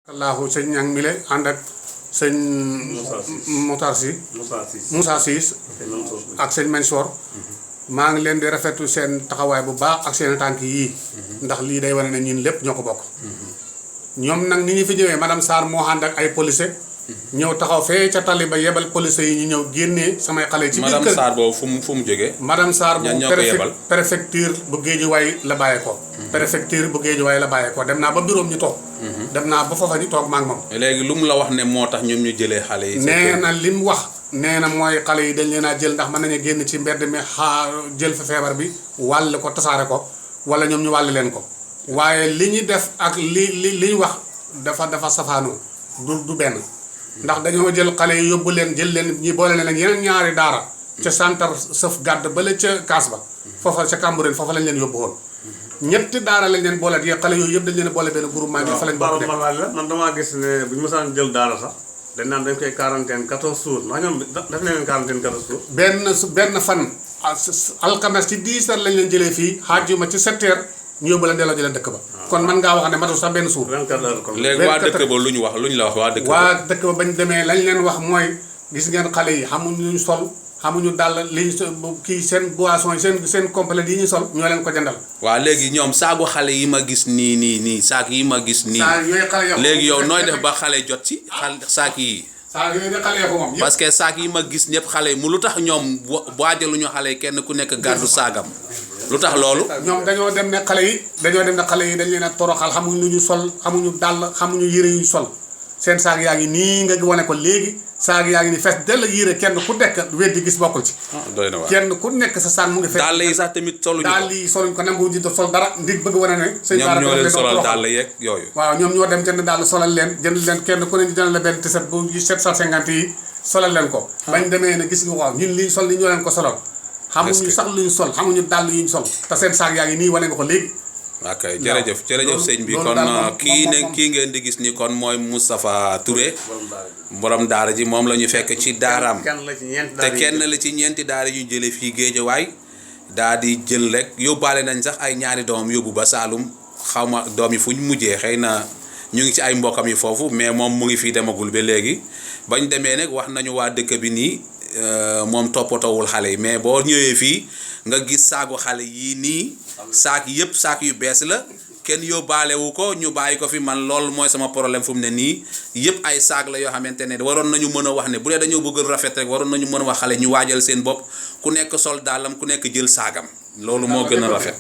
allahu sëñ ñang mi le ànd ak sëñ Moussa Siis ak sëñ Mansour maa ngi leen di rafetlu seen taxawaay bu baax ak seen tànk yii ndax lii day wane ne ñun lépp ñoo ko bokk ñoom nag ni ñu fi ñëwee madame Sarr moo ànd ak ay policier ñëw taxaw fee ca tali ba yebal policier yi ñu ñëw génnee samay xale ci biir kër madame Sarr boobu fu mu jógee madame Sarr bu préfecture bu Guédiawaye la bàyyeekoo préfecture bu Guédiawaye la bàyyeekoo dem naa ba bureau ñu toog dem naa ba foofa ñu toog ma ak moom léegi lu mu la wax ne moo tax ñoom ñu jëlee xale yi nee na li mu wax nee na mooy xale yi dañ leen a jël ndax mën nañu génn ci mbedd mi jël fa feebar bi wàll ko tasaare ko wala ñoom ñu wàll leen ko waaye li ñu def ak li ñu wax dafa safaanoo du benn ndax dañoo jël xale yi yóbbu leen jël leen ñi boole leen ak yeneen ñaari daara ca santar sëf gàdd bala ca kaas ba foofa ca Cambérène foofa lañ leen yóbbu woon ñetti daara lañ leen boole yi xale yooyu yëpp dañ leen boole benn groupement bi fa lañ bokk man damaa gis ne bu ñu mësaan jël daara sax dañ naan dañ koy quarantaine 14 jours ndax ñoom def nañ leen quarantaine 14 jours benn fan alxames ci 10 heures lañ leen jëlee fii xaajuma ci 7 heures ñu yóbbu leen delloo ji leen dëkk ba kon man ngaa wax ne matul sax benn suur 24 heures kon léegi waa dëkk ba lu ñu la wax waa dëkk ba bañ demee lañ leen wax mooy gis ngeen xale yi xamuñu luñ sol xamuñu dàll liñ kii seen boisson yi seen complet yi ñu sol ñoo leen ko jëndal waaw léegi ñoom saagu xale yi ma gis nii saak yi ma gis nii léegi yow nooy def ba xale jot ci saak yi saak yooyu de xale ko moom parce que saak yi ma gis ñëpp xale yi mu lu tax ñoom waajaluñu xale yi kenn ku nekk gàddu saagam lu tax loolu ñoom dañoo dem ne xale yi dañ leen a toroxal xamuñu lu ñu sol xamuñu dàll xamuñu yére yu sol seen saag yaa ngi nii nga wane ko léegi saag yaa ngi nii fees dell yére kenn ku nekk weddi gis bokkul ci doy na waar kenn ku nekk sa saag mu ngi fees dàll yi sax tamit soluñu ko dàll yi soluñ ko nangu ñu sol dara ndig bëgg wane ne ñoom ñoo leen solal dàll yeeg yooyu waaw ñoom ñoo dem jënd dàll solal leen jënd leen kenn ku ne ñu jënd la benn tiset bu 750 yi solal leen ko bañ demee ne gis nga waaw ñun liñ sol li ñoo leen ko solal xamuñu sax luñ sol xamuñu dàll yuñ sol te seen saag yaa ngi nii wane nga ko léegi ok jërëjëf sëñ bi kon kii ngeen di gis ni kon mooy Moustapha Touré borom daara ji moom la ñu fekk ci daaraam te kenn la ci ñeenti daara yu jële fii Géejawaay daa di jël rek yóbbaale nañ sax ay ñaari doomam yóbbu ba Saalum xaw ma doom yi fu ñu mujjee xëy na ñu ngi ci ay mbokkam yi foofu mais moom mu ngi fii demagul ba léegi bañ demee nag wax nañu waa dëkk bi nii moom toppatoowul xale yi mais boo ñëwee fii nga gis saagu xale yii nii saak yëpp saak yu bees la kenn yóbbaalewu ko ñu bàyyi ko fi man loolu mooy sama problème fu mu ne nii yëpp ay saak la yoo xamante ne waroon nañu mën a wax ne bu dee dañoo bëgg rafet rek waroon nañu mën a wax xale ñu waajal seen bopp ku nekk sol dàllam ku nekk jël saagam loolu moo gën a rafet